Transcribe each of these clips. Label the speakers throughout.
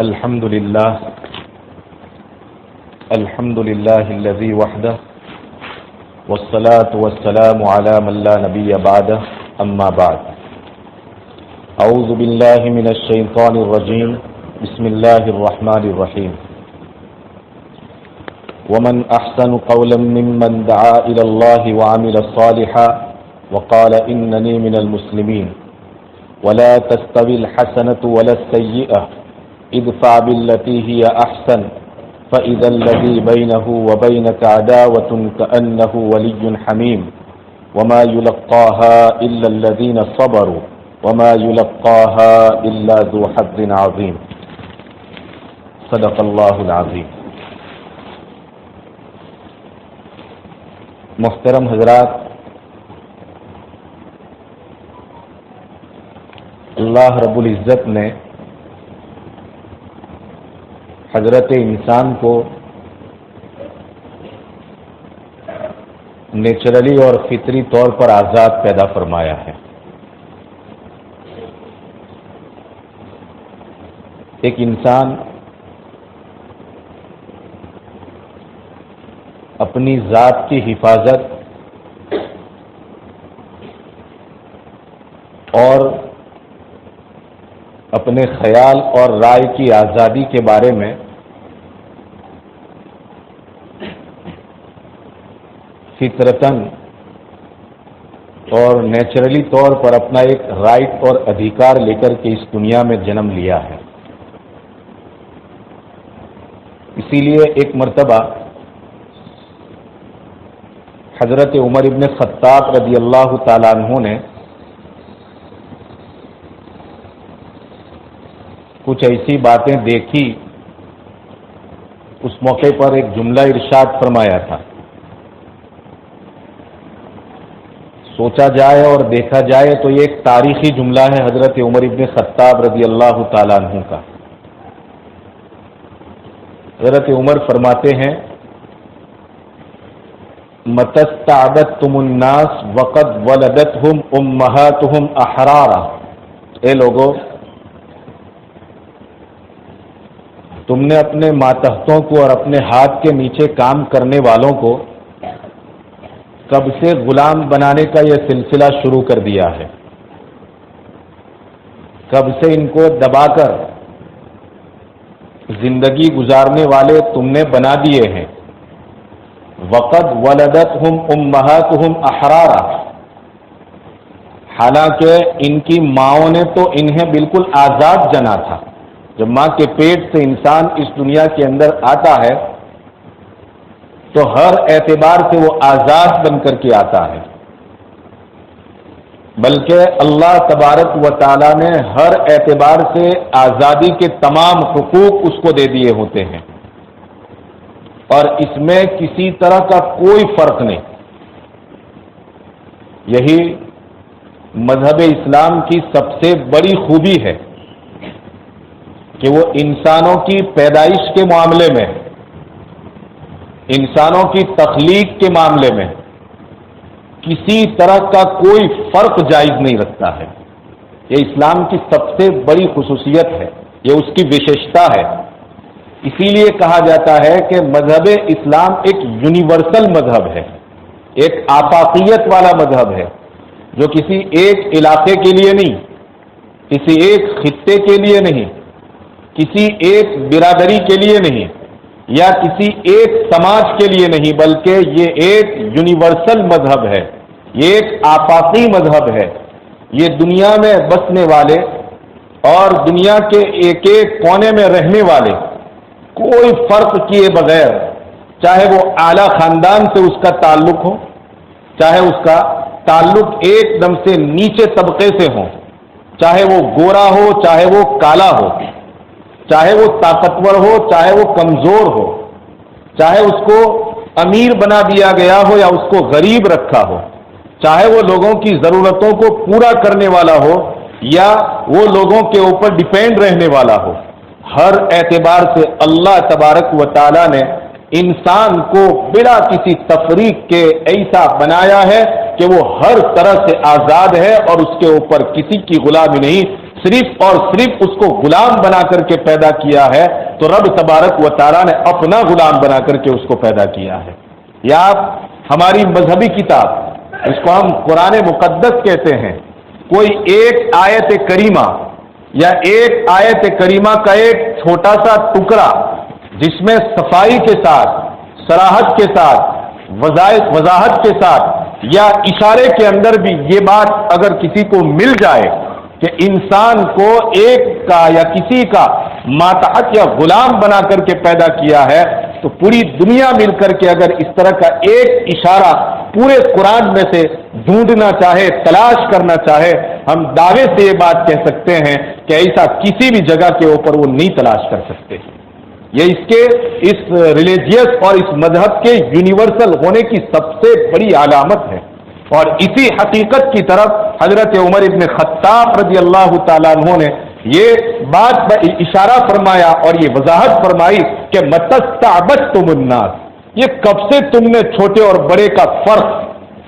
Speaker 1: الحمد لله الذي وحده والصلاة والسلام على من لا نبي بعده أما بعد أعوذ بالله من الشيطان الرجيم بسم الله الرحمن الرحيم ومن أحسن قولا ممن دعا إلى الله وعمل صالحا وقال إنني من المسلمين ولا تستوي الحسنة ولا السيئة ادفع بالتي هي أحسن فإذا الذي بينه وبينك عداوة كأنه ولي حميم وما يلقاها إلا الذين صبروا وما يلقاها إلا ذو حظ عظيم صدق الله العظيم. محترم حضرات، اللہ رب العزت نے حضرت انسان کو نیچرلی اور فطری طور پر آزاد پیدا فرمایا ہے. ایک انسان اپنی ذات کی حفاظت اور اپنے خیال اور رائے کی آزادی کے بارے میں فطرتاً اور نیچرلی طور پر اپنا ایک رائٹ اور ادھیکار لے کر کے اس دنیا میں جنم لیا ہے. اسی لیے ایک مرتبہ حضرت عمر ابن خطاب رضی اللہ تعالیٰ عنہ نے کچھ ایسی باتیں دیکھی. اس موقع پر ایک جملہ ارشاد فرمایا تھا. سوچا جائے اور دیکھا جائے تو یہ ایک تاریخی جملہ ہے حضرت عمر ابن خطاب رضی اللہ تعالیٰ عنہ کا. حضرت عمر فرماتے ہیں مَتَسْتَعْبَدْتُمُ النَّاسَ وَقَدْ وَلَدَتْهُمْ أُمَّهَاتُهُمْ أَحْرَارًا. اے لوگو، تم نے اپنے ماتحتوں کو اور اپنے ہاتھ کے نیچے کام کرنے والوں کو کب سے غلام بنانے کا یہ سلسلہ شروع کر دیا ہے. کب سے ان کو دبا کر زندگی گزارنے والے تم نے بنا دیے ہیں. وقد ولدتہم امہاتہم احرارا، حالانکہ ان کی ماؤں نے تو انہیں بالکل آزاد جنا تھا. جب ماں کے پیٹ سے انسان اس دنیا کے اندر آتا ہے تو ہر اعتبار سے وہ آزاد بن کر کے آتا ہے، بلکہ اللہ تبارک و تعالی نے ہر اعتبار سے آزادی کے تمام حقوق اس کو دے دیے ہوتے ہیں، اور اس میں کسی طرح کا کوئی فرق نہیں. یہی مذہب اسلام کی سب سے بڑی خوبی ہے کہ وہ انسانوں کی پیدائش کے معاملے میں، انسانوں کی تخلیق کے معاملے میں کسی طرح کا کوئی فرق جائز نہیں رکھتا ہے. یہ اسلام کی سب سے بڑی خصوصیت ہے، یہ اس کی وشیشتا ہے. اسی لیے کہا جاتا ہے کہ مذہب اسلام ایک یونیورسل مذہب ہے، ایک آفاقیت والا مذہب ہے، جو کسی ایک علاقے کے لیے نہیں، کسی ایک خطے کے لیے نہیں، کسی ایک برادری کے لیے نہیں، یا کسی ایک سماج کے لیے نہیں، بلکہ یہ ایک یونیورسل مذہب ہے، یہ ایک آفاقی مذہب ہے. یہ دنیا میں بسنے والے اور دنیا کے ایک ایک کونے میں رہنے والے کوئی فرق کیے بغیر، چاہے وہ اعلیٰ خاندان سے اس کا تعلق ہو، چاہے اس کا تعلق ایک دم سے نیچے طبقے سے ہو، چاہے وہ گورا ہو چاہے وہ کالا ہو، چاہے وہ طاقتور ہو چاہے وہ کمزور ہو، چاہے اس کو امیر بنا دیا گیا ہو یا اس کو غریب رکھا ہو، چاہے وہ لوگوں کی ضرورتوں کو پورا کرنے والا ہو یا وہ لوگوں کے اوپر ڈیپینڈ رہنے والا ہو، ہر اعتبار سے اللہ تبارک و تعالی نے انسان کو بلا کسی تفریق کے ایسا بنایا ہے کہ وہ ہر طرح سے آزاد ہے اور اس کے اوپر کسی کی غلامی نہیں، सिर्फ और सिर्फ उसको गुलाम बना करके पैदा किया है, तो रब तबारक व तआला ने अपना गुलाम बना करके उसको पैदा किया है। या आप हमारी मजहबी किताब, इसको हम कुरान मुकद्दस कहते हैं, कोई एक आयत करीमा या एक आयत करीमा का एक छोटा सा टुकड़ा जिसमें सफाई के साथ, सराहत के साथ, वजाहत के साथ या इशारे के अंदर भी ये बात अगर किसी को मिल जाए कि इंसान को एक का या किसी का मातहत या गुलाम बना करके पैदा किया है, तो पूरी दुनिया मिलकर के अगर इस तरह का एक इशारा पूरे कुरान में से ढूंढना चाहे, तलाश करना चाहे, हम दावे से ये बात कह सकते हैं कि ऐसा किसी भी जगह के ऊपर वो नहीं तलाश कर सकते। ये इसके इस रिलीजियस और इस मजहब के यूनिवर्सल होने की सबसे बड़ी अलामत है। और इसी हकीकत की तरफ हजरत उमर इब्न खत्ताब रज़ी अल्लाह ताला अन्हु ने ये बात इशारा फरमाया और ये वजाहत फरमाई कि मतस्तअबदतुमुन्नास, ये कब से तुमने छोटे और बड़े का फर्क,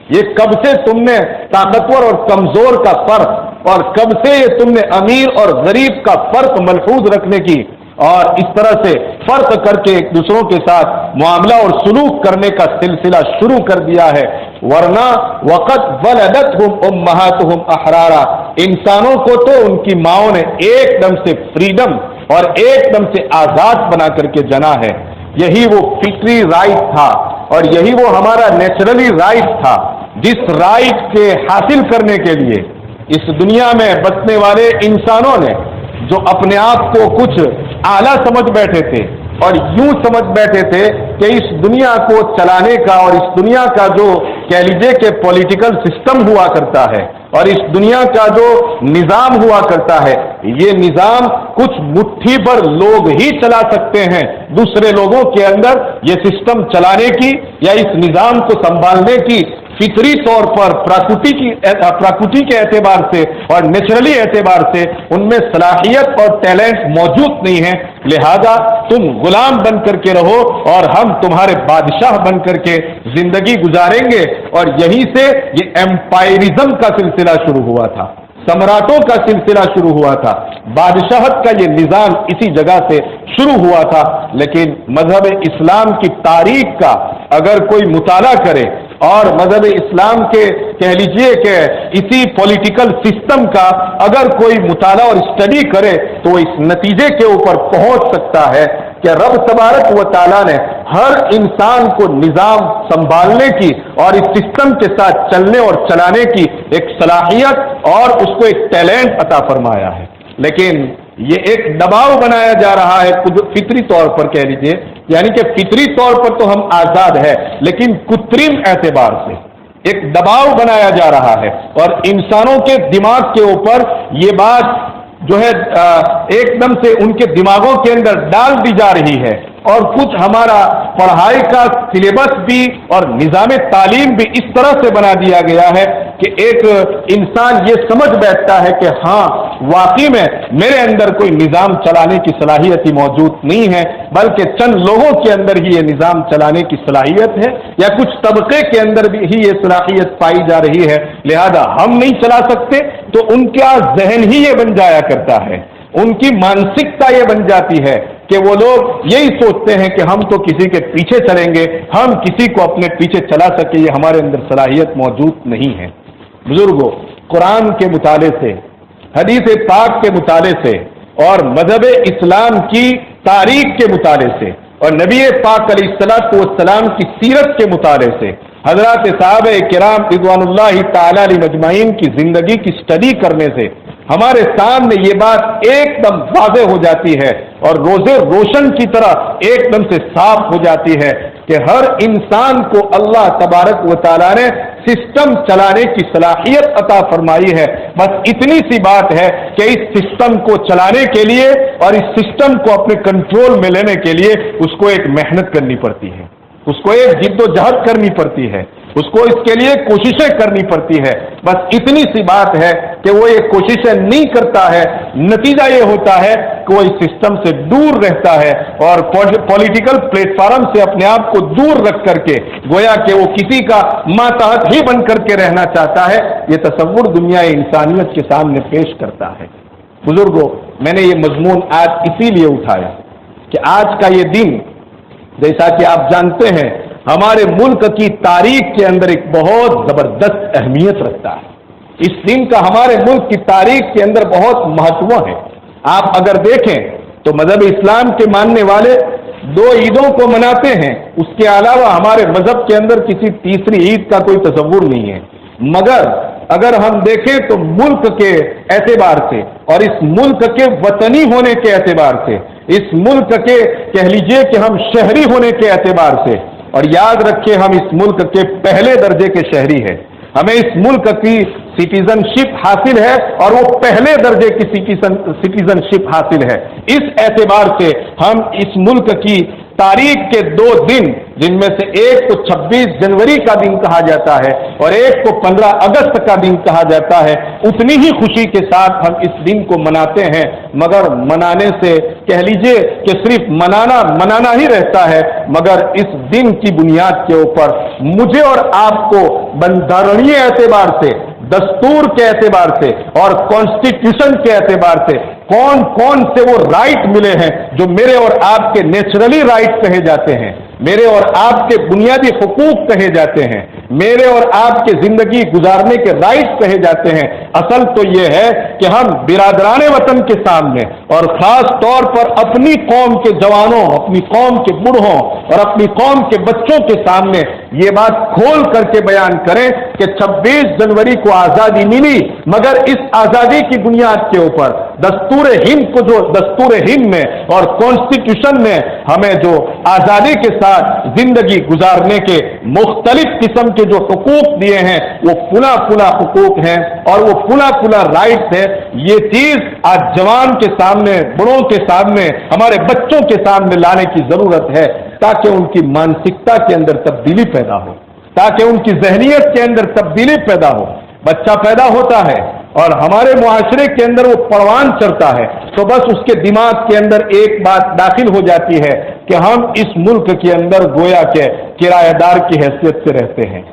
Speaker 1: ये कब से तुमने ताकतवर और कमजोर का फर्क, और कब से ये तुमने अमीर और गरीब का फर्क मलहूज रखने की और इस तरह से फर्क करके एक दूसरों के साथ मामला और सुलूक करने का सिलसिला शुरू कर दिया है। वरना वक़त वलदतहुम उम्महातुहुम अहरारा, इंसानों को तो उनकी माओं ने एकदम से फ्रीडम और एकदम से आजाद बना करके जना है। यही वो फिक्री राइट था और यही वो हमारा नेचुरली राइट था, जिस राइट के हासिल करने के लिए इस दुनिया में बसने वाले इंसानों ने, जो अपने आप को कुछ आला समझ बैठे थे और यूं समझ बैठे थे कि इस दुनिया को चलाने का और इस दुनिया का जो कह लीजिए कि पॉलिटिकल सिस्टम हुआ करता है और इस दुनिया का जो निजाम हुआ करता है, ये निजाम कुछ मुट्ठी भर लोग ही चला सकते हैं। दूसरे लोगों के अंदर ये सिस्टम चलाने की या इस निजाम को संभालने की फितरी तौर पर प्रकृति के एतबार से और नेचुरली एतबार से उनमें सलाहियत और टैलेंट मौजूद नहीं है। लिहाजा तुम गुलाम बन करके रहो और हम तुम्हारे बादशाह बन करके जिंदगी गुजारेंगे। और यहीं से ये एम्पायरिज्म का सिलसिला शुरू हुआ था, सम्राटों का सिलसिला शुरू हुआ था, बादशाहत का ये निजाम इसी जगह से शुरू हुआ था। लेकिन मजहब इस्लाम की तारीख का अगर कोई मुताला करे और मजहब इस्लाम के कह लीजिए कि इसी पॉलिटिकल सिस्टम का अगर कोई मुताला और स्टडी करे, तो इस नतीजे के ऊपर पहुंच सकता है कि रब तबारक व तआला ने हर इंसान को निजाम संभालने की और इस सिस्टम के साथ चलने और चलाने की एक सलाहियत और उसको एक टैलेंट अता फरमाया है। लेकिन ये एक दबाव बनाया जा रहा है फितरी तौर पर कह लीजिए, यानी कि फितरी तौर पर तो हम आजाद है, लेकिन कृत्रिम एतबार से एक दबाव बनाया जा रहा है और इंसानों के दिमाग के ऊपर ये बात जो है एकदम से उनके दिमागों के अंदर डाल दी जा रही है। और कुछ हमारा पढ़ाई का सिलेबस भी और निज़ाम तालीम भी इस तरह से बना दिया गया है कि एक इंसान ये समझ बैठता है कि हाँ वाकई में मेरे अंदर कोई निज़ाम चलाने की सलाहियत ही मौजूद नहीं है, बल्कि चंद लोगों के अंदर ही ये निज़ाम चलाने की सलाहियत है या कुछ तबके के अंदर भी ही ये सलाहियत पाई जा रही है। लिहाजा हम नहीं चला सकते, तो उनका जहन ही ये बन जाया करता है, उनकी मानसिकता ये बन जाती है कि वो लोग यही सोचते हैं कि हम तो किसी के पीछे चलेंगे, हम किसी को अपने पीछे चला सके, ये हमारे अंदर सलाहियत मौजूद नहीं है। बुजुर्गों, कुरान के मुताले से, हदीस पाक के मुताले से और मजहब इस्लाम की तारीख के मुताले से और नबी पाक अलैहिस्सलातु वस्सलाम की सीरत के मुताले से, हजरत सहाबे किराम रिज़वानुल्लाहि तआला अलैहिम अजमाइन की जिंदगी की स्टडी करने से हमारे सामने ये बात एकदम वाज़ेह हो जाती है और रोज़े रोशन की तरह एकदम से साफ हो जाती है कि हर इंसान को अल्लाह तबारक व तआला ने सिस्टम चलाने की सलाहियत अता फरमाई है। बस इतनी सी बात है कि इस सिस्टम को चलाने के लिए और इस सिस्टम को अपने कंट्रोल में लेने के लिए उसको एक मेहनत करनी पड़ती है, उसको एक जिद्दोजहद करनी पड़ती है, उसको इसके लिए कोशिशें करनी पड़ती है। बस इतनी सी बात है कि वो ये कोशिशें नहीं करता है, नतीजा ये होता है कि वो इस सिस्टम से दूर रहता है और पॉलिटिकल प्लेटफॉर्म से अपने आप को दूर रख करके गोया कि वो किसी का मातहत ही बन करके रहना चाहता है। ये तसव्वुर दुनिया इंसानियत के सामने पेश करता है। बुजुर्गों, मैंने ये मजमून आज इसीलिए उठाया कि आज का ये दिन, जैसा कि आप जानते हैं, हमारे मुल्क की तारीख के अंदर एक बहुत जबरदस्त अहमियत रखता है। इस दिन का हमारे मुल्क की तारीख के अंदर बहुत महत्व है। आप अगर देखें तो मजहब इस्लाम के मानने वाले 2 ईदों को मनाते हैं, उसके अलावा हमारे मजहब के अंदर किसी तीसरी ईद का कोई तसव्वुर नहीं है। मगर अगर हम देखें तो मुल्क के एतबार से और इस मुल्क के वतनी होने के एतबार से, इस मुल्क के कह लीजिए कि हम शहरी होने के एतबार से, और याद रखें हम इस मुल्क के पहले दर्जे के शहरी हैं, हमें इस मुल्क की सिटीजनशिप हासिल है और वो पहले दर्जे की सिटीजनशिप हासिल है। इस एतबार से हम इस मुल्क की तारीख के 2 दिन, जिनमें से एक को 26 जनवरी का दिन कहा जाता है और एक को 15 अगस्त का दिन कहा जाता है, उतनी ही खुशी के साथ हम इस दिन को मनाते हैं। मगर मनाने से कह लीजिए कि सिर्फ मनाना ही रहता है, मगर इस दिन की बुनियाद के ऊपर मुझे और आपको बंधारणीय एतबार से, दस्तूर के एतबार से और कॉन्स्टिट्यूशन के एतबार से कौन कौन से वो राइट मिले हैं जो मेरे और आपके नेचुरली राइट कहे जाते हैं, मेरे और आपके बुनियादी हुकूक कहे जाते हैं, मेरे और आपके जिंदगी गुजारने के राइट कहे जाते हैं। असल तो ये है कि हम बिरादराने वतन के सामने और खास तौर पर अपनी कौम के जवानों, अपनी कौम के बूढ़ों और अपनी कौम के बच्चों के सामने ये बात खोल करके बयान करें कि 26 जनवरी को आजादी मिली, मगर इस आजादी की बुनियाद के ऊपर दस्तूर हिंद को, जो दस्तूर हिंद में और कॉन्स्टिट्यूशन ने हमें जो आजादी के साथ जिंदगी गुजारने के मुख्तलिफ किस्म के जो हुकूक दिए हैं, वो पुनः हुकूक हैं और वो पुनः राइट्स है। ये चीज आज जवान के सामने, बड़ों के सामने, हमारे बच्चों के सामने लाने की जरूरत है, ताकि उनकी मानसिकता के अंदर तब्दीली पैदा हो, ताकि उनकी जहनियत के अंदर तब्दीली पैदा हो। बच्चा पैदा होता है और हमारे मुआशरे के अंदर वो परवान चढ़ता है, तो बस उसके दिमाग के अंदर एक बात दाखिल हो जाती है कि हम इस मुल्क के अंदर गोया के किराएदार की हैसियत से रहते हैं,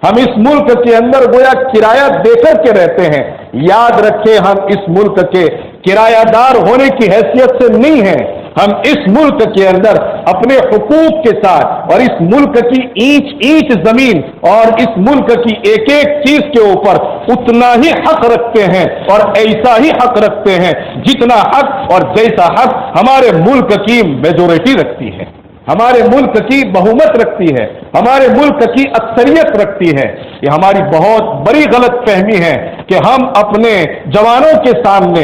Speaker 1: हम इस मुल्क के अंदर गोया किराया देकर के रहते हैं। याद रखें, हम इस मुल्क के किरायादार होने की हैसियत से नहीं है, हम इस मुल्क के अंदर अपने हुकूक के साथ और इस मुल्क की ईंच ईंच जमीन और इस मुल्क की एक एक चीज के ऊपर उतना ही हक रखते हैं और ऐसा ही हक रखते हैं जितना हक और जैसा हक हमारे मुल्क की मेजोरिटी रखती है, हमारे मुल्क की बहुमत रखती है, हमारे मुल्क की अक्सरियत रखती है। ये हमारी बहुत बड़ी गलत फहमी है कि हम अपने जवानों के सामने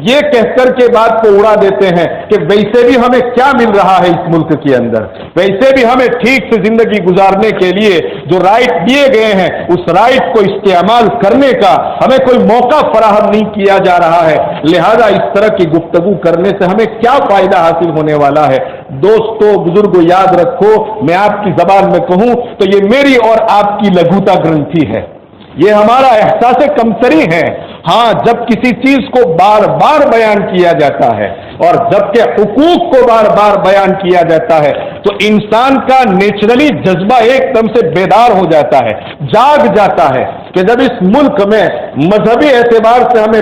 Speaker 1: ये कहकर के बात को उड़ा देते हैं कि वैसे भी हमें क्या मिल रहा है इस मुल्क के अंदर, वैसे भी हमें ठीक से जिंदगी गुजारने के लिए जो राइट दिए गए हैं, उस राइट को इस्तेमाल करने का हमें कोई मौका फराहम नहीं किया जा रहा है। लिहाजा इस तरह की गुफ्तगू करने से हमें क्या फायदा हासिल होने वाला है। दोस्तों, बुजुर्गों, याद रखो, मैं आपकी जबान में कहूं तो ये मेरी और आपकी लघुता ग्रंथि है, ये हमारा एहसास कमतरी है। हाँ, जब किसी चीज को बार बार बयान किया जाता है और जबकि हुकूक को बार बार बयान किया जाता है तो इंसान का नेचुरली जज्बा एकदम से बेदार हो जाता है, जाग जाता है कि जब इस मुल्क में मजहबी एतबार से हमें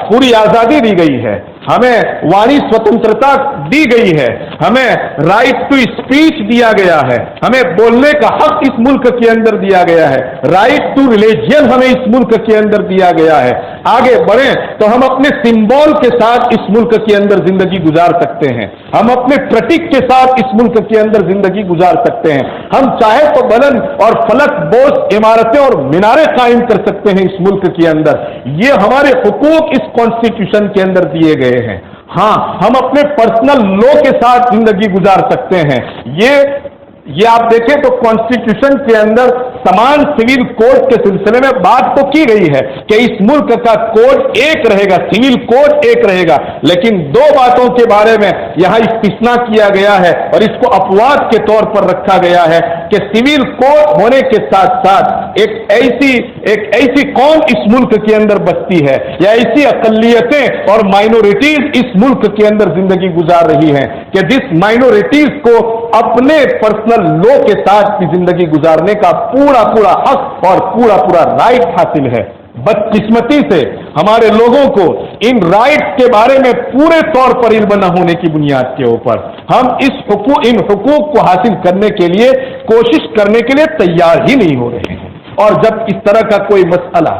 Speaker 1: पूरी आजादी दी गई है, हमें वाणी स्वतंत्रता दी गई है, हमें राइट टू स्पीच दिया गया है, हमें बोलने का हक इस मुल्क के अंदर दिया गया है, राइट टू रिलीजियन हमें इस मुल्क के अंदर दिया गया है। आगे बढ़े तो हम अपने सिंबल के साथ इस मुल्क के अंदर जिंदगी गुजार सकते हैं, हम अपने प्रतीक के साथ इस मुल्क के अंदर जिंदगी गुजार सकते हैं, हम चाहे तो बुलंद और फलक बोझ इमारतें और मीनारें कायम कर सकते हैं इस मुल्क के अंदर। ये हमारे हुकूक इस कॉन्स्टिट्यूशन के अंदर दिए गए हैं। हाँ, हम अपने पर्सनल लॉ के साथ जिंदगी गुजार सकते हैं। ये आप देखें तो कॉन्स्टिट्यूशन के अंदर समान सिविल कोड के सिलसिले में बात तो की गई है कि इस मुल्क का कोड एक रहेगा, सिविल कोड एक रहेगा, लेकिन 2 बातों के बारे में यहां इस्तिस्ना किया गया है और इसको अपवाद के तौर पर रखा गया है कि सिविल कोड होने के साथ साथ एक ऐसी कौम इस मुल्क के अंदर बसती है या ऐसी अकलियतें और माइनॉरिटीज इस मुल्क के अंदर जिंदगी गुजार रही हैं कि जिस माइनॉरिटीज को अपने पर्सनल लॉ के साथ की जिंदगी गुजारने का पूरा हक और पूरा राइट हासिल है। बदकिस्मती से हमारे लोगों को इन राइट के बारे में पूरे तौर पर इल्म न होने की बुनियाद के ऊपर हम इन हुकूक को हासिल करने के लिए कोशिश करने के लिए तैयार ही नहीं हो रहे हैं। और जब इस तरह का कोई मसला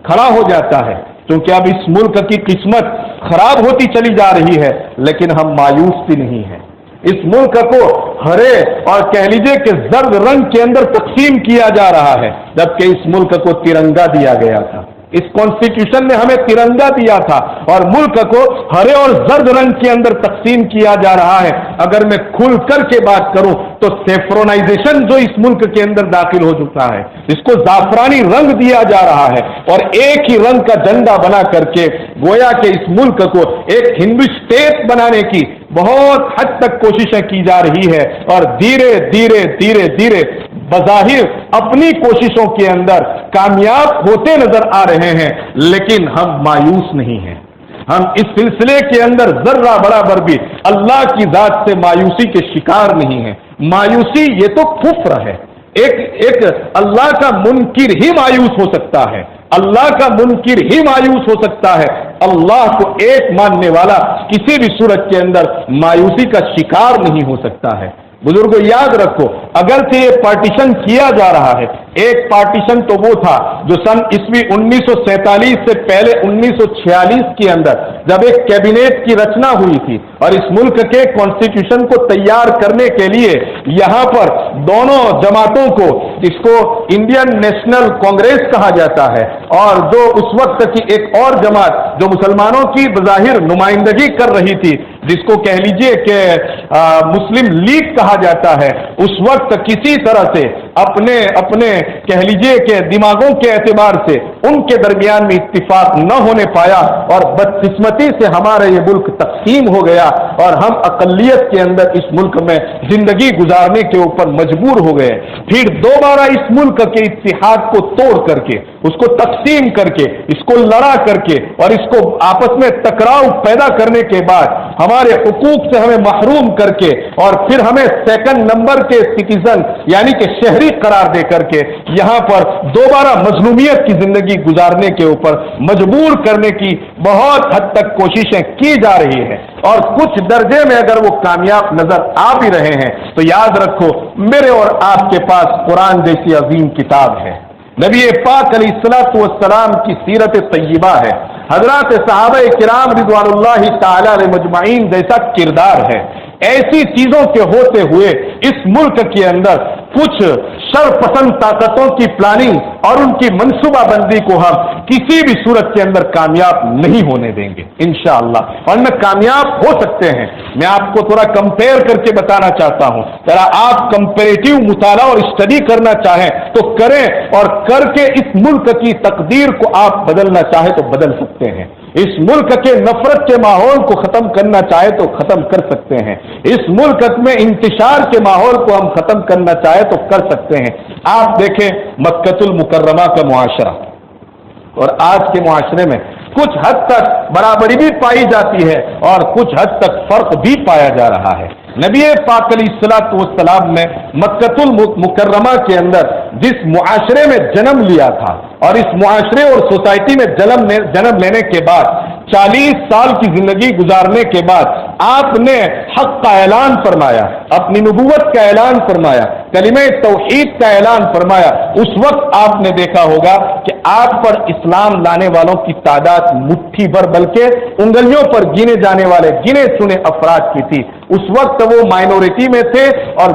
Speaker 1: खड़ा हो जाता है, क्योंकि अब इस मुल्क की किस्मत खराब होती चली जा रही है, लेकिन हम मायूस भी नहीं हैं। इस मुल्क को हरे और कह लीजिए कि जर्द रंग के अंदर तकसीम किया जा रहा है, जबकि इस मुल्क को तिरंगा दिया गया था। इस कॉन्स्टिट्यूशन ने हमें तिरंगा दिया था और मुल्क को हरे और जर्द रंग के अंदर तकसीम किया जा रहा है। अगर मैं खुल कर के बात करूं तो सेफ्रोनाइजेशन जो इस मुल्क के अंदर दाखिल हो चुका है, इसको जाफरानी रंग दिया जा रहा है और एक ही रंग का झंडा बना करके गोया के इस मुल्क को एक हिंदू स्टेट बनाने की बहुत हद तक कोशिशें की जा रही है। और धीरे धीरे धीरे धीरे बज़ाहिर अपनी कोशिशों के अंदर कामयाब होते नजर आ रहे हैं, लेकिन हम मायूस नहीं हैं। हम इस सिलसिले के अंदर जर्रा बराबर भी अल्लाह की जात से मायूसी के शिकार नहीं हैं। मायूसी ये तो कुफ्र है। एक अल्लाह का मुनकिर ही मायूस हो सकता है, अल्लाह का मुनकिर ही मायूस हो सकता है। अल्लाह को एक मानने वाला किसी भी सूरत के अंदर मायूसी का शिकार नहीं हो सकता है। बुजुर्गों याद रखो, अगर से ये पार्टीशन किया जा रहा है, एक पार्टीशन तो वो था जो सन ईस्वी 1947 से पहले 1946 के अंदर जब एक कैबिनेट की रचना हुई थी और इस मुल्क के कॉन्स्टिट्यूशन को तैयार करने के लिए यहां पर दोनों जमातों को, जिसको इंडियन नेशनल कांग्रेस कहा जाता है और जो उस वक्त की एक और जमात जो मुसलमानों की बज़ाहिर नुमाइंदगी कर रही थी, जिसको कह लीजिए कि मुस्लिम लीग कहा जाता है, उस वक्त किसी तरह से अपने कह लीजिए कि दिमागों के एतबार से उनके दरमियान में इत्तिफाक न होने पाया और बदकिस्मती से हमारा ये मुल्क तकसीम हो गया और हम अकलियत के अंदर इस मुल्क में जिंदगी गुजारने के ऊपर मजबूर हो गए। फिर दोबारा इस मुल्क के इत्तिहाद को तोड़ करके, उसको तकसीम करके, इसको लड़ा करके और इसको आपस में टकराव पैदा करने के बाद हमारे हुकूक से हमें महरूम करके और फिर हमें सेकंड नंबर के सिटीजन यानी कि शहरी करार दे करके यहां पर दोबारा मजलूमियत की जिंदगी गुजारने के ऊपर मजबूर करने की बहुत हद तक कोशिशें की जा रही है। और कुछ दर्जे में अगर वो कामयाब नजर आ भी रहे हैं तो याद रखो, मेरे और आपके पास कुरान जैसी अजीम किताब है, नबी पाक अलैहिस्सलातु वस्सलाम की सीरत तय्यबा है, हजरत सहाबा किराम रिज़वानुल्लाहि ताला अलैहिम अजमईन जैसा किरदार है। ऐसी चीजों के होते हुए इस मुल्क के अंदर कुछ शरपसंद ताकतों की प्लानिंग और उनकी मंसूबाबंदी को हम किसी भी सूरत के अंदर कामयाब नहीं होने देंगे इंशाअल्लाह। और न कामयाब हो सकते हैं। मैं आपको थोड़ा कंपेयर करके बताना चाहता हूं, जरा आप कंपेरेटिव मुताला और स्टडी करना चाहें तो करें और करके इस मुल्क की तकदीर को आप बदलना चाहे तो बदल सकते हैं। इस मुल्क के नफरत के माहौल को खत्म करना चाहे तो खत्म कर सकते हैं। इस मुल्क में इंतशार के माहौल को हम खत्म करना चाहे तो कर सकते हैं। आप देखें मक्कतुल मुकर्रमा का मुआशरा और आज के मुआशरे में कुछ हद तक बराबरी भी पाई जाती है और कुछ हद तक फर्क भी पाया जा रहा है। नबी पाक अलैहिस्सलातु वस्सलाम ने मक्कतुल मुकर्रमा के अंदर जिस मुआशरे में जन्म लिया था और इस मुआशरे और सोसाइटी में जन्म लेने के बाद 40 साल की जिंदगी गुजारने के बाद आपने हक का ऐलान फरमाया, अपनी नबूवत का ऐलान फरमाया, कलिमे तौहीद का ऐलान फरमाया। उस वक्त आपने देखा होगा कि आप पर इस्लाम लाने वालों की तादाद मुट्ठी भर बल्कि उंगलियों पर गिने जाने वाले गिने चुने अफराद की थी। उस वक्त वो माइनॉरिटी में थे और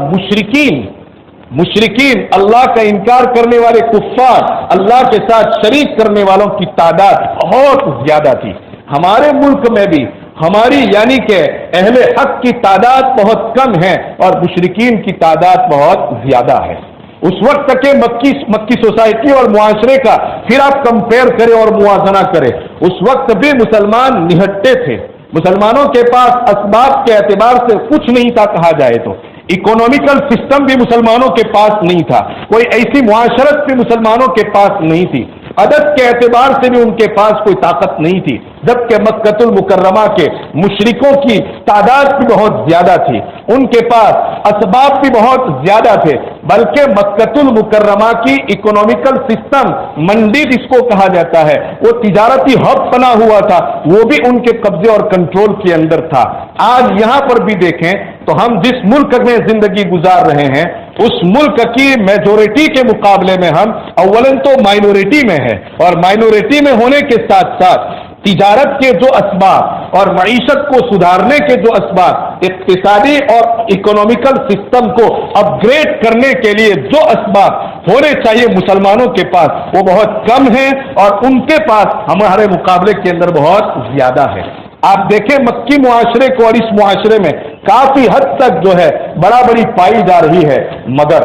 Speaker 1: मुशरिकीन अल्लाह का इनकार करने वाले कुफ्फार, अल्लाह के साथ शरीक करने वालों की तादाद बहुत ज्यादा थी। हमारे मुल्क में भी हमारी यानी कि अहले हक की तादाद बहुत कम है और मुशरिकीन की तादाद बहुत ज्यादा है। उस वक्त के मक्की सोसाइटी और मुआशरे का फिर आप कंपेयर करें और मुआजना करें। उस वक्त भी मुसलमान निहत्ते थे, मुसलमानों के पास असबाब के एतबार से कुछ नहीं था कहा जाए तो। इकोनॉमिकल सिस्टम भी मुसलमानों के पास नहीं था, कोई ऐसी मुआशरत भी मुसलमानों के पास नहीं थी। عدد کے اعتبار سے بھی ان کے پاس کوئی طاقت نہیں تھی، جبکہ مکۃ المکرمہ کے مشرکوں کی تعداد بھی بہت زیادہ تھی، ان کے پاس اسباب بھی بہت زیادہ تھے، بلکہ مکۃ المکرمہ کی اکنامیکل سسٹم، منڈی جس کو کہا جاتا ہے، وہ تجارتی ہب بنا ہوا تھا، وہ بھی ان کے قبضے اور کنٹرول کے اندر تھا۔ آج یہاں پر بھی دیکھیں تو ہم جس ملک میں زندگی گزار رہے ہیں اس ملک کی میجورٹی کے مقابلے میں ہم اولن تو مائنورٹی میں ہیں، اور مائنورٹی میں ہونے کے ساتھ ساتھ تجارت کے جو اسباب اور معیشت کو سدھارنے کے جو اسباب، اقتصادی اور اکنامیکل سسٹم کو اپ گریڈ کرنے کے لیے جو اسباب ہونے چاہیے مسلمانوں کے پاس وہ بہت کم ہیں، اور ان کے پاس ہمارے مقابلے کے اندر بہت زیادہ ہے۔ آپ دیکھیں مکی معاشرے کو اور اس معاشرے میں کافی حد تک جو ہے برابری پائی جا رہی ہے، مگر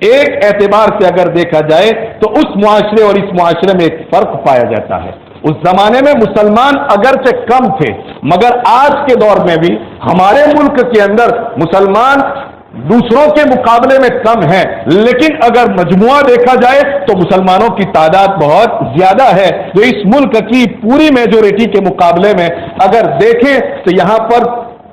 Speaker 1: ایک اعتبار سے اگر دیکھا جائے تو اس معاشرے اور اس معاشرے میں ایک فرق پایا جاتا ہے۔ اس زمانے میں مسلمان اگرچہ کم تھے، مگر آج کے دور میں بھی ہمارے ملک کے اندر مسلمان دوسروں کے مقابلے میں کم ہیں، لیکن اگر مجموعہ دیکھا جائے تو مسلمانوں کی تعداد بہت زیادہ ہے، جو اس ملک کی پوری میجورٹی کے مقابلے میں اگر دیکھیں تو یہاں پر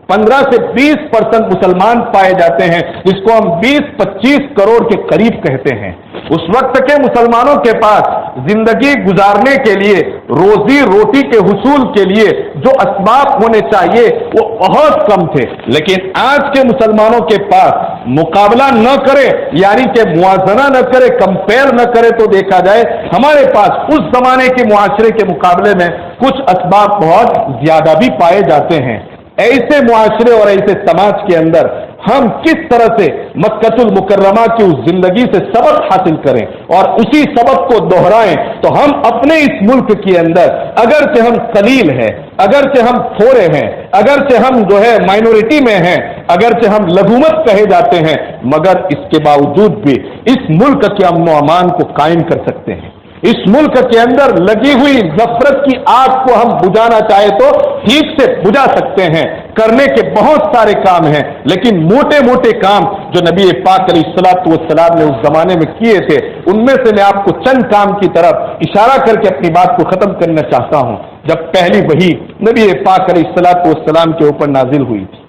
Speaker 1: 15 سے 20% مسلمان پائے جاتے ہیں، جس کو ہم 20-25 کروڑ کے قریب کہتے ہیں۔ اس وقت کے مسلمانوں کے پاس زندگی گزارنے کے لیے، روزی روٹی کے حصول کے لیے جو اسباب ہونے چاہیے وہ بہت کم تھے، لیکن آج کے مسلمانوں کے پاس مقابلہ نہ کرے، یعنی کہ موازنہ نہ کرے، کمپیئر نہ کرے تو دیکھا جائے ہمارے پاس اس زمانے کے معاشرے کے مقابلے میں کچھ اسباب بہت زیادہ بھی پائے جاتے ہیں۔ ایسے معاشرے اور ایسے سماج کے اندر ہم کس طرح سے مکۃ المکرمہ کی اس زندگی سے سبق حاصل کریں اور اسی سبق کو دہرائیں، تو ہم اپنے اس ملک کے اندر اگرچہ ہم قلیل ہیں، اگرچہ ہم تھوڑے ہیں، اگرچہ ہم جو ہے مائنورٹی میں ہیں، اگرچہ ہم لگومت کہے جاتے ہیں، مگر اس کے باوجود بھی اس ملک کے امن و امان کو قائم کر سکتے ہیں۔ اس ملک کے اندر لگی ہوئی نفرت کی آگ کو ہم بجھانا چاہے تو ٹھیک سے بجھا سکتے ہیں۔ کرنے کے بہت سارے کام ہیں، لیکن موٹے موٹے کام جو نبی پاک علیہ الصلوۃ والسلام نے اس زمانے میں کیے تھے، ان میں سے میں آپ کو چند کام کی طرف اشارہ کر کے اپنی بات کو ختم کرنا چاہتا ہوں۔ جب پہلی وحی نبی پاک علیہ الصلوۃ والسلام کے اوپر نازل ہوئی تھی،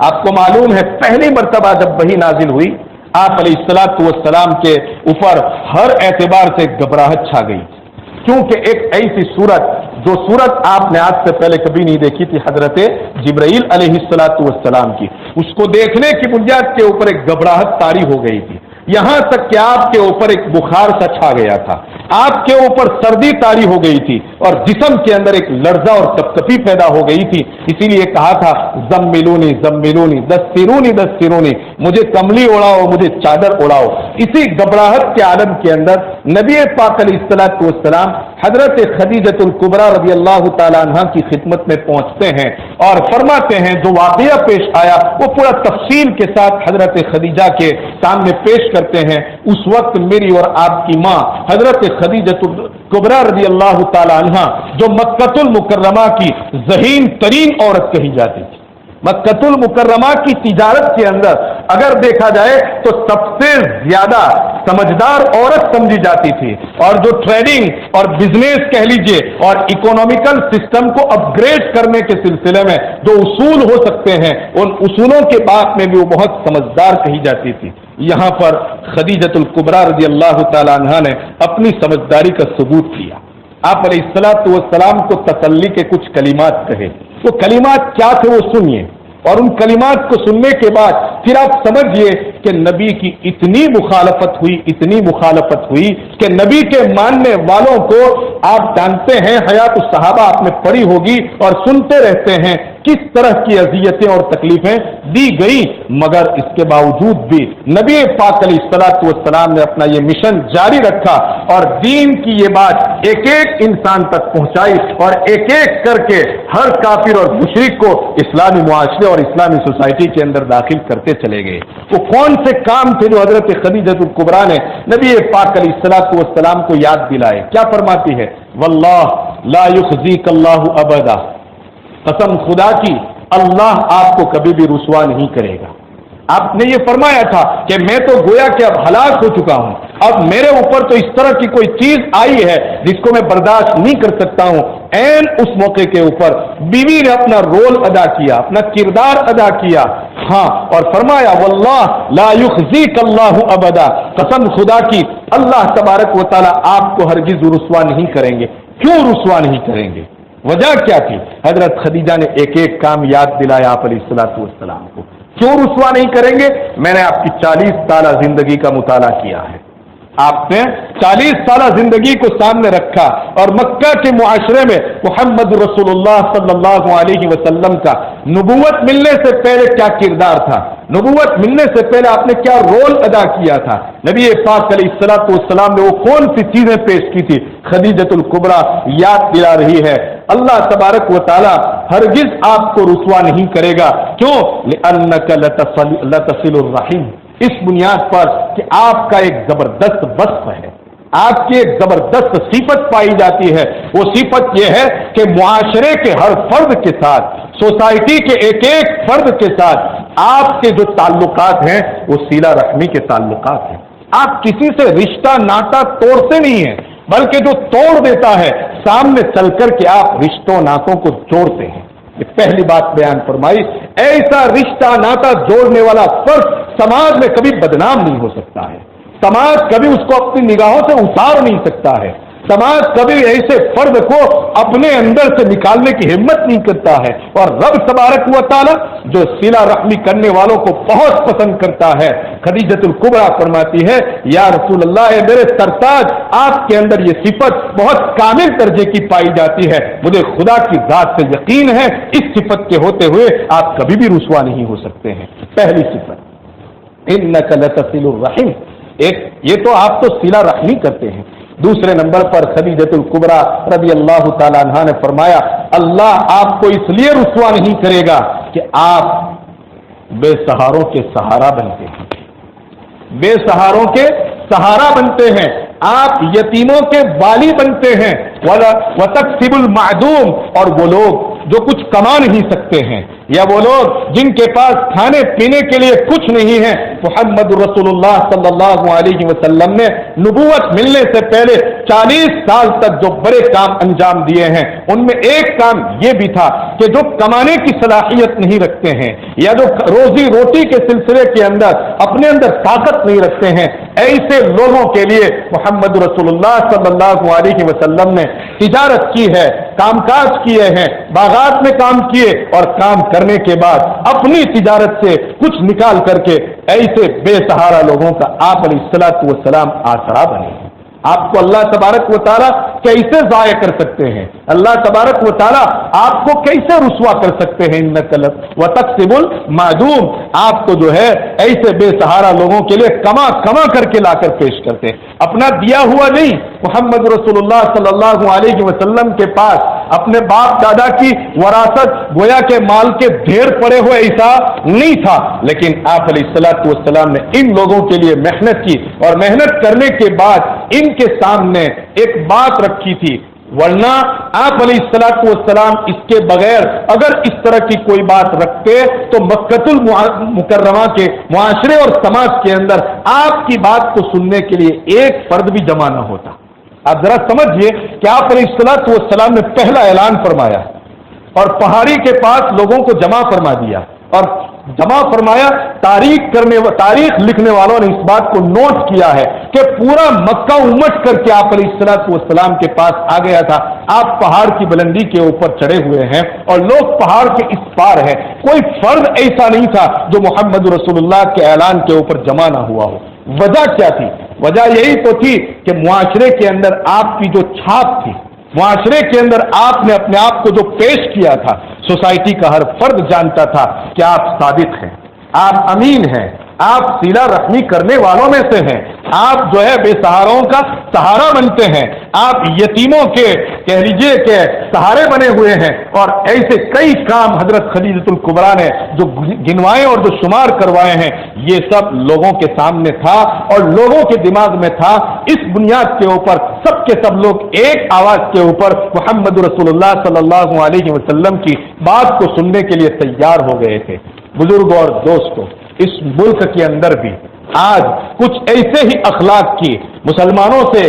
Speaker 1: آپ کو معلوم ہے پہلی مرتبہ جب وحی نازل ہوئی، آپ علیہ الصلوۃ والسلام کے اوپر ہر اعتبار سے گھبراہٹ چھا گئی، کیونکہ ایک ایسی صورت جو صورت آپ نے آج سے پہلے کبھی نہیں دیکھی تھی، حضرت جبرائیل علیہ الصلوۃ والسلام کی، اس کو دیکھنے کی بنیاد کے اوپر ایک گھبراہٹ طاری ہو گئی تھی، یہاں تک کہ آپ کے اوپر ایک بخار سا چھا گیا تھا، آپ کے اوپر سردی طاری ہو گئی تھی، اور جسم کے اندر ایک لرزہ اور کپکپی پیدا ہو گئی تھی۔ اسی لیے کہا تھا زملونی زملونی دسترونی دسترونی، مجھے کملی اڑاؤ، مجھے چادر اڑاؤ۔ اسی گھبراہٹ کے عالم کے اندر نبی پاک علیہ الصلوۃ والسلام حضرت خدیجہ الکبریٰ رضی اللہ تعالیٰ عنہ کی خدمت میں پہنچتے ہیں اور فرماتے ہیں جو واقعہ پیش آیا وہ پورا تفصیل کے ساتھ حضرت خدیجہ کے سامنے پیش کرتے ہیں۔ اس وقت میری اور آپ کی ماں حضرت خدیجہ الکبریٰ رضی اللہ تعالیٰ عنہ، جو مکۃ المکرمہ کی ذہین ترین عورت کہی جاتی تھی، مکۃ المکرمہ کی تجارت کے اندر اگر دیکھا جائے تو سب سے زیادہ سمجھدار عورت سمجھی جاتی تھی، اور جو ٹریڈنگ اور بزنس کہہ لیجئے اور اکنامیکل سسٹم کو اپ گریڈ کرنے کے سلسلے میں جو اصول ہو سکتے ہیں، ان اصولوں کے بات میں بھی وہ بہت سمجھدار کہی جاتی تھی۔ یہاں پر خدیجہ الکبریٰ رضی اللہ تعالی عنہا نے اپنی سمجھداری کا ثبوت کیا۔ آپ علیہ الصلوۃ والسلام کو تسلی کے کچھ کلمات کہے، وہ کلمات کیا تھے وہ سنیے، اور ان کلمات کو سننے کے بعد پھر آپ سمجھیے کہ نبی کی اتنی مخالفت ہوئی کہ نبی کے ماننے والوں کو، آپ جانتے ہیں حیات الصحابہ آپ نے پڑھی ہوگی اور سنتے رہتے ہیں کس طرح کی اذیتیں اور تکلیفیں دی گئی، مگر اس کے باوجود بھی نبی پاک علیہ الصلوۃ والسلام نے اپنا یہ مشن جاری رکھا اور دین کی یہ بات ایک ایک انسان تک پہنچائی، اور ایک ایک کر کے ہر کافر اور مشرک کو اسلامی معاشرے اور اسلامی سوسائٹی کے اندر داخل کرتے چلے گئے۔ وہ کون سے کام تھے جو حضرت خدیجہ الکبریٰ نے نبی پاک علیہ الصلوۃ والسلام کو یاد دلائے؟ کیا فرماتی ہے؟ واللہ لا یخزیک اللہ ابدا، قسم خدا کی اللہ آپ کو کبھی بھی رسوا نہیں کرے گا، آپ نے یہ فرمایا تھا کہ میں تو گویا کہ اب ہلاک ہو چکا ہوں، اب میرے اوپر تو اس طرح کی کوئی چیز آئی ہے جس کو میں برداشت نہیں کر سکتا ہوں۔ عین اس موقع کے اوپر بیوی نے اپنا رول ادا کیا، اپنا کردار ادا کیا، ہاں، اور فرمایا واللہ لا یخزیک اللہ ابدا، قسم خدا کی اللہ تبارک و تعالی آپ کو ہرگز رسوا نہیں کریں گے۔ کیوں رسوا نہیں کریں گے؟ وجہ کیا تھی؟ حضرت خدیجہ نے ایک ایک کام یاد دلایا آپ علیہ الصلوۃ والسلام کو۔ کیوں رسوا نہیں کریں گے؟ میں نے آپ کی 40 سالہ زندگی کا مطالعہ کیا ہے، آپ نے 40 سالہ زندگی کو سامنے رکھا، اور مکہ کے معاشرے میں محمد رسول اللہ صلی اللہ علیہ وسلم کا نبوت ملنے سے پہلے کیا کردار تھا، نبوت ملنے سے پہلے آپ نے کیا رول ادا کیا تھا۔ نبی پاک علیہ الصلوۃ والسلام نے وہ کون سی چیزیں پیش کی تھی، خدیجۃ الکبریٰ یاد دلا رہی ہے۔ اللہ تبارک و تعالی ہرگز آپ کو رسوا نہیں کرے گا۔ کیوں؟ لِأَنَّكَ لَتَصِلُ الرَّحِمَ، اس بنیاد پر کہ آپ کا ایک زبردست وصف ہے، آپ کی ایک زبردست صفت پائی جاتی ہے۔ وہ صفت یہ ہے کہ معاشرے کے ہر فرد کے ساتھ، سوسائٹی کے ایک ایک فرد کے ساتھ آپ کے جو تعلقات ہیں وہ صلہ رحمی کے تعلقات ہیں۔ آپ کسی سے رشتہ ناتا توڑتے نہیں ہیں، بلکہ جو توڑ دیتا ہے سامنے چل کر کے آپ رشتوں ناتوں کو جوڑتے ہیں۔ یہ پہلی بات بیان فرمائی۔ ایسا رشتہ ناتا جوڑنے والا فرد سماج میں کبھی بدنام نہیں ہو سکتا ہے، سماج کبھی اس کو اپنی نگاہوں سے اتار نہیں سکتا ہے، سماج کبھی ایسے فرد کو اپنے اندر سے نکالنے کی ہمت نہیں کرتا ہے۔ اور رب تبارک و تعالی جو صلہ رحمی کرنے والوں کو بہت پسند کرتا ہے۔ خدیجۃ الکبریٰ فرماتی ہے یا رسول اللہ، اے میرے سرتاج، آپ کے اندر یہ صفت بہت کامل درجے کی پائی جاتی ہے، مجھے خدا کی ذات سے یقین ہے اس صفت کے ہوتے ہوئے آپ کبھی بھی رسوا نہیں ہو سکتے ہیں۔ پہلی صفت انک لتصل الرحم، ایک یہ تو آپ تو صلہ رحمی کرتے ہیں۔ دوسرے نمبر پر خدیجۃ الکبریٰ رضی اللہ تعالی عنہا نے فرمایا اللہ آپ کو اس لیے رسوا نہیں کرے گا کہ آپ بے سہاروں کے سہارا بنتے ہیں، بے سہاروں کے سہارا بنتے ہیں، آپ یتیموں کے والی بنتے ہیں۔ وَتَكْسِبُ الْمَعْدُومَ، اور وہ لوگ جو کچھ کما نہیں سکتے ہیں، یا وہ لوگ جن کے پاس کھانے پینے کے لیے کچھ نہیں ہے۔ محمد رسول اللہ صلی اللہ علیہ وسلم نے نبوت ملنے سے پہلے 40 سال تک جو بڑے کام انجام دیے ہیں، ان میں ایک کام یہ بھی تھا کہ جو کمانے کی صلاحیت نہیں رکھتے ہیں، یا جو روزی روٹی کے سلسلے کے اندر اپنے اندر طاقت نہیں رکھتے ہیں، ایسے لوگوں کے لیے محمد رسول اللہ صلی اللہ علیہ وسلم نے تجارت کی ہے، کام کاج کیے ہیں، باغات میں کام کیے، اور کام کرنے کے بعد اپنی تجارت سے کچھ نکال کر کے ایسے بے سہارا لوگوں کا آپ علیہ الصلوۃ والسلام آسرا بنے۔ آپ کو اللہ تبارک و تعالیٰ کیسے ضائع کر سکتے ہیں، اللہ تبارک و تعالیٰ آپ کو کیسے رسوا کر سکتے ہیں؟ وَتَكْسِبُ الْمَعْدُومَ، آپ کو جو ہے ایسے بے سہارا لوگوں کے لیے کما کما کر کے لا کر پیش کرتے ہیں، اپنا دیا ہوا نہیں۔ محمد رسول اللہ صلی اللہ علیہ وسلم کے پاس اپنے باپ دادا کی وراثت گویا کے مال کے ڈھیر پڑے ہوئے ایسا نہیں تھا، لیکن آپ علیہ الصلوۃ والسلام نے ان لوگوں کے لیے محنت کی، اور محنت کرنے کے بعد ان کے سامنے ایک بات رکھی تھی، ورنہ آپ علیہ الصلوۃ والسلام اس کے بغیر اگر اس طرح کی کوئی بات رکھتے تو مکۃ المکرمہ کے معاشرے اور سماج کے اندر آپ کی بات کو سننے کے لیے ایک فرد بھی جمع نہ ہوتا۔ آپ ذرا سمجھیے کہ آپ علیہ الصلوۃ والسلام نے پہلا اعلان فرمایا اور پہاڑی کے پاس لوگوں کو جمع فرما دیا، اور جمع فرمایا۔ تاریخ لکھنے والوں نے اس بات کو نوٹ کیا ہے کہ پورا مکہ امٹ کر کے آپ علیہ الصلوۃ والسلام کے پاس آ گیا تھا۔ آپ پہاڑ کی بلندی کے اوپر چڑھے ہوئے ہیں اور لوگ پہاڑ کے اس پار ہیں، کوئی فرد ایسا نہیں تھا جو محمد رسول اللہ کے اعلان کے اوپر جمع نہ ہوا ہو۔ وجہ کیا تھی؟ وجہ یہی تو تھی کہ معاشرے کے اندر آپ کی جو چھاپ تھی، معاشرے کے اندر آپ نے اپنے آپ کو جو پیش کیا تھا، سوسائٹی کا ہر فرد جانتا تھا کہ آپ صادق ہیں، آپ امین ہیں، آپ صلہ رحمی کرنے والوں میں سے ہیں، آپ جو ہے بے سہاروں کا سہارا بنتے ہیں، آپ یتیموں کے کہہ لیجیے کہ سہارے بنے ہوئے ہیں۔ اور ایسے کئی کام حضرت خدیجۃ الکبریٰ نے جو گنوائے اور جو شمار کروائے ہیں، یہ سب لوگوں کے سامنے تھا اور لوگوں کے دماغ میں تھا۔ اس بنیاد کے اوپر سب کے سب لوگ ایک آواز کے اوپر محمد رسول اللہ صلی اللہ علیہ وسلم کی بات کو سننے کے لیے تیار ہو گئے تھے۔ بزرگوں اور دوستوں، इस मुल्क के अंदर भी आज कुछ ऐसे ही अखलाक की मुसलमानों से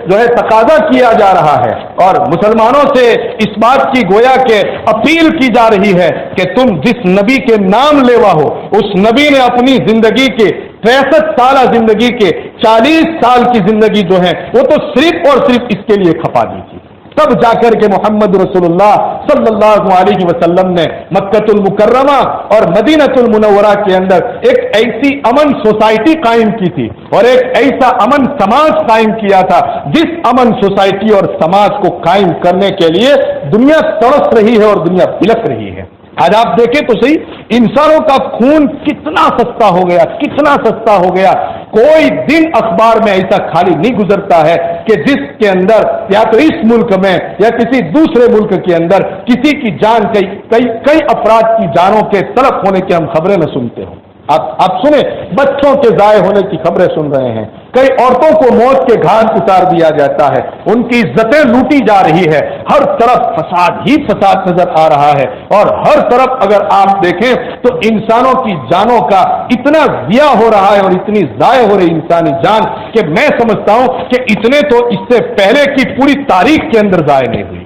Speaker 1: जो है तकाजा किया जा रहा है और मुसलमानों से इस बात की गोया के अपील की जा रही है कि तुम जिस नबी के नाम लेवा हो, उस नबी ने अपनी जिंदगी के 63 साल जिंदगी के 40 साल की जिंदगी जो है वो तो सिर्फ और सिर्फ इसके लिए खपा दी थी। तब जाकर के मोहम्मद रसूलुल्लाह सल्लल्लाहु अलैहि वसल्लम ने मक्कतुल मुकर्रमा और मदीनतुल मुनव्वरा के अंदर एक ऐसी अमन सोसाइटी कायम की थी और एक ऐसा अमन समाज कायम किया था जिस अमन सोसाइटी और समाज को कायम करने के लिए दुनिया तरस रही है और दुनिया बिलख रही है। आज आप देखें तो सही, इंसानों का खून कितना सस्ता हो गया, कितना सस्ता हो गया। कोई दिन अखबार में ऐसा खाली नहीं गुजरता है कि जिसके अंदर या तो इस मुल्क में या किसी दूसरे मुल्क के अंदर किसी की जान कई अपराध की जानों के तलब होने की हम खबरें न सुनते हो। आप सुने, बच्चों के जाए होने की खबरें सुन रहे हैं, कई औरतों को मौत के घाट उतार दिया जाता है, उनकी इज्जतें लूटी जा रही है, हर तरफ फसाद ही फसाद नजर आ रहा है और हर तरफ अगर आप देखें तो इंसानों की जानों का इतना ज़िया हो रहा है और इतनी ज़ाय हो रही इंसानी जान कि मैं समझता हूं कि इतने तो इससे पहले की पूरी तारीख के अंदर ज़ाय नहीं हुई।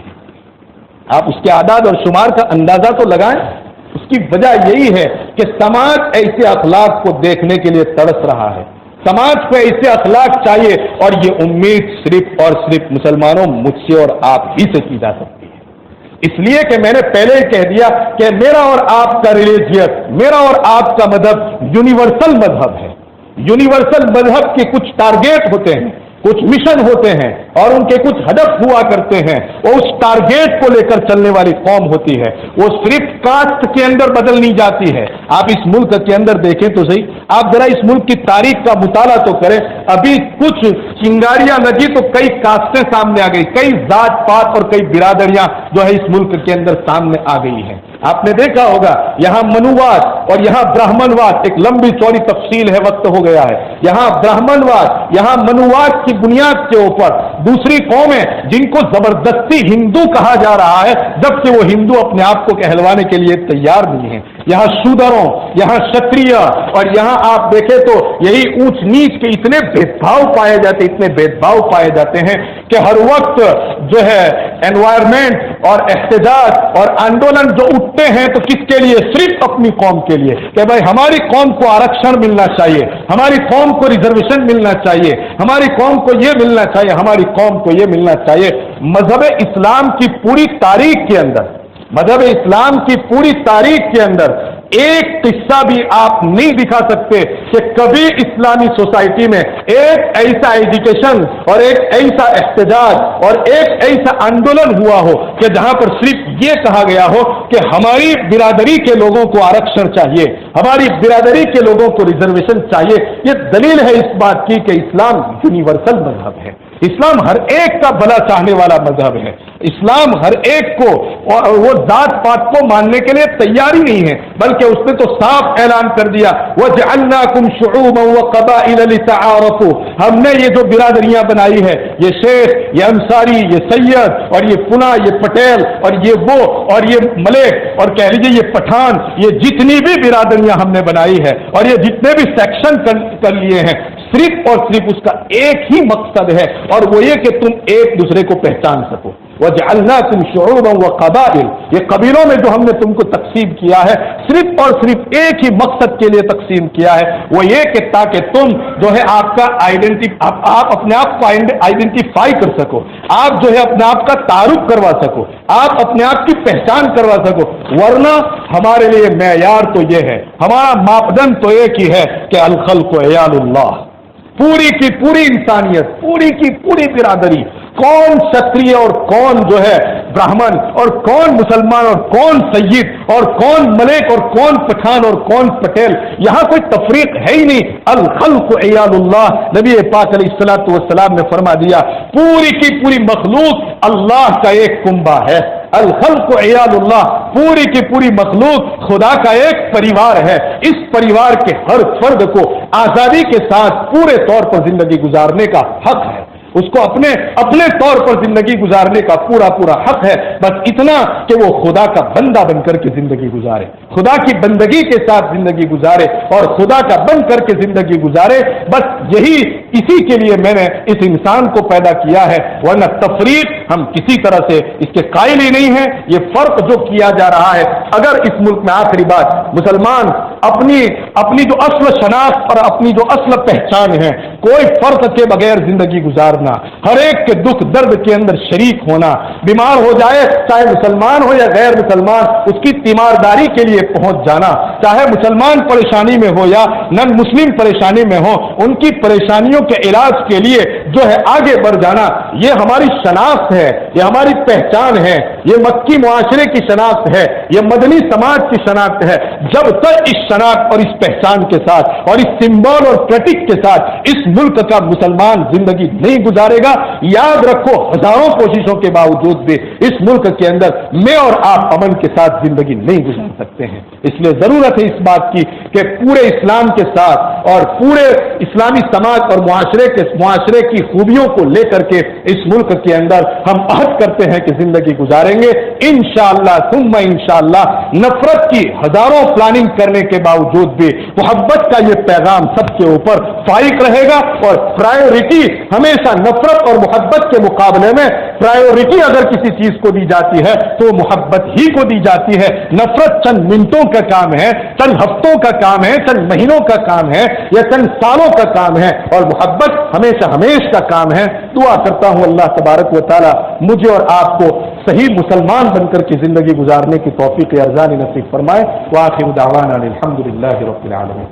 Speaker 1: आप उसके आदाद और शुमार का अंदाजा तो लगाएं। उसकी वजह यही है कि समाज ऐसे अखलाक को देखने के लिए तरस रहा है, समाज को ऐसे अखलाक चाहिए और ये उम्मीद सिर्फ और सिर्फ मुसलमानों मुझसे और आप ही से की जा सकती है। इसलिए कि मैंने पहले ही कह दिया कि मेरा और आपका रिलीजियस, मेरा और आपका मजहब यूनिवर्सल मजहब है। यूनिवर्सल मजहब के कुछ टारगेट होते हैं, कुछ मिशन होते हैं और उनके कुछ हदफ हुआ करते हैं। वो उस टारगेट को लेकर चलने वाली कौम होती है, वो सिर्फ कास्ट के अंदर बदल नहीं जाती है। आप इस मुल्क के अंदर देखें तो सही, आप जरा इस मुल्क की तारीख का मुताला तो करें। अभी कुछ चिंगारियां लगी तो कई कास्टें सामने आ गई, कई जात पात और कई बिरादरियां जो है इस मुल्क के अंदर सामने आ गई हैं। आपने देखा होगा यहां मनुवाद और यहां ब्राह्मणवाद, एक लंबी चौड़ी तफसील है, वक्त हो गया है। यहां ब्राह्मणवाद, यहां मनुवाद की बुनियाद के ऊपर दूसरी कौमें जिनको जबरदस्ती हिंदू कहा जा रहा है, जबकि वो हिंदू अपने आप को कहलवाने के लिए तैयार नहीं है। यहां शूदरों, यहां क्षत्रिय और यहां आप देखें तो यही ऊंच नीच के इतने भेदभाव पाए जाते, इतने भेदभाव पाए जाते हैं कि हर वक्त जो है एनवायरमेंट और एहतजाज और आंदोलन जो उठते हैं तो किसके लिए? सिर्फ अपनी कौम के लिए कि भाई हमारी कौम को आरक्षण मिलना चाहिए, हमारी कौम को रिजर्वेशन मिलना चाहिए, हमारी कौम को यह मिलना चाहिए, हमारी कौम को यह मिलना चाहिए। मजहब इस्लाम की पूरी तारीख के अंदर, मजहब इस्लाम की पूरी तारीख के अंदर एक किस्सा भी आप नहीं दिखा सकते कि कभी इस्लामी सोसाइटी में एक ऐसा एजुकेशन और एक ऐसा एहतजाज और एक ऐसा आंदोलन हुआ हो कि जहां पर सिर्फ ये कहा गया हो कि हमारी बिरादरी के लोगों को आरक्षण चाहिए, हमारी बिरादरी के लोगों को रिजर्वेशन चाहिए। ये दलील है इस बात की कि इस्लाम यूनिवर्सल मजहब है, इस्लाम हर एक का भला चाहने वाला मजहब है। इस्लाम हर एक को और वो जात पात को मानने के लिए तैयार ही नहीं है, बल्कि उसने तो साफ ऐलान कर दिया वजअलनाकुम शुऊबन व क़बाइल लितआरफू, हमने ये जो बिरादरियां बनाई है, ये शेख, ये अंसारी, ये सैयद और ये पुना, ये पटेल और ये वो और ये मलिक और कह लीजिए ये पठान, ये जितनी भी बिरादरियां हमने बनाई है और ये जितने भी सेक्शन कर लिए हैं, सिर्फ और सिर्फ उसका एक ही मकसद है और वो ये कि तुम एक दूसरे को पहचान सको। वजअलनाकुम शुऊबन व क़बाइल, ये कबीलों में जो हमने तुमको तकसीम किया है, सिर्फ और सिर्फ एक ही मकसद के लिए तकसीम किया है, वो ये कि ताकि तुम जो है आपका आप अपने आप को आइडेंटिफाई कर सको, आप जो है अपने आप का तारुफ करवा सको, आप अपने आप की पहचान करवा सको। वरना हमारे लिए मेयार तो ये है, हमारा मापदंड तो एक ही है कि अल खल्क़ु इयालुल्लाह, पूरी की पूरी इंसानियत, पूरी की पूरी बिरादरी, कौन क्षत्रिय और कौन जो है ब्राह्मण और कौन मुसलमान और कौन सय्यद और कौन मलिक और कौन पठान और कौन पटेल, यहां कोई तफरीक है ही नहीं। अल खल्क़ु इयालुल्लाह, नबी पाक अलैहिस्सलातु वस्सलाम ने फरमा दिया पूरी की पूरी मखलूक अल्लाह का एक कुंबा है। अल खल्क़ु इयालुल्लाह, पूरी की पूरी मखलूक खुदा का एक परिवार है। इस परिवार के हर फर्द को आजादी के साथ पूरे तौर पर जिंदगी गुजारने का हक है। उसको अपने अपने तौर पर जिंदगी गुजारने का पूरा पूरा हक है, बस इतना कि वो खुदा का बंदा बनकर के जिंदगी गुजारे, खुदा की बंदगी के साथ जिंदगी गुजारे और खुदा का बन करके जिंदगी गुजारे। बस यही, इसी के लिए मैंने इस इंसान को पैदा किया है, वरना तफरीक हम किसी तरह से इसके कायल ही नहीं है। ये फर्क जो किया जा रहा है, अगर इस मुल्क में, आखिरी बात, मुसलमान अपनी जो असल शनाख्त और अपनी जो असल पहचान है, कोई फर्क के बगैर जिंदगी गुजारना, हर एक के दुख दर्द के अंदर शरीक होना, बीमार हो जाए चाहे मुसलमान हो या गैर मुसलमान, उसकी तीमारदारी के लिए पहुंच जाना, चाहे मुसलमान परेशानी में हो या नन मुस्लिम परेशानी में हो, उनकी परेशानियों के इलाज के लिए जो है आगे बढ़ जाना, ये हमारी शनाख्त है, ये हमारी पहचान है, ये मक्की मुआशरे की शनाख्त है, ये मदनी समाज की शनाख्त है। जब तक इस शनाख्त और इस पहचान के साथ और इस सिंबल और प्रतीक के साथ इस मुल्क का मुसलमान जिंदगी नहीं गुजारेगा, याद रखो, हजारों कोशिशों के बावजूद भी इस मुल्क के अंदर मैं और आप अमन के साथ जिंदगी नहीं गुजार सकते हैं। इसलिए जरूरत है इस बात की कि पूरे इस्लाम के साथ और पूरे इस्लामी समाज और मुआशरे की खूबियों को लेकर के इस मुल्क के अंदर हम अहद करते हैं कि जिंदगी गुजारेंगे इंशाअल्लाह सुम्मा इंशाअल्लाह। नफरत की हजारों प्लानिंग करने के बावजूद भी मोहब्बत का ये पैगाम सबके ऊपर फाइक रहेगा और प्रायोरिटी हमेशा नफरत और मोहब्बत के मुकाबले में प्रायोरिटी अगर किसी चीज को दी जाती है तो मोहब्बत ही को दी जाती है। नफरत चंद मिनटों का काम है, चंद हफ्तों का काम है, चंद महीनों का काम है या चंद सालों का काम है, और मोहब्बत हमेशा हमेशा का काम है। दुआ करता हूं अल्लाह तबारक व तआला मुझे और आपको सही मुसलमान बनकर के जिंदगी गुजारने की तौफीक अर्ज़ानी नसीब फरमाए। व आखिरु दावाना अल्हम्दुलिल्लाहि रब्बिल आलमीन।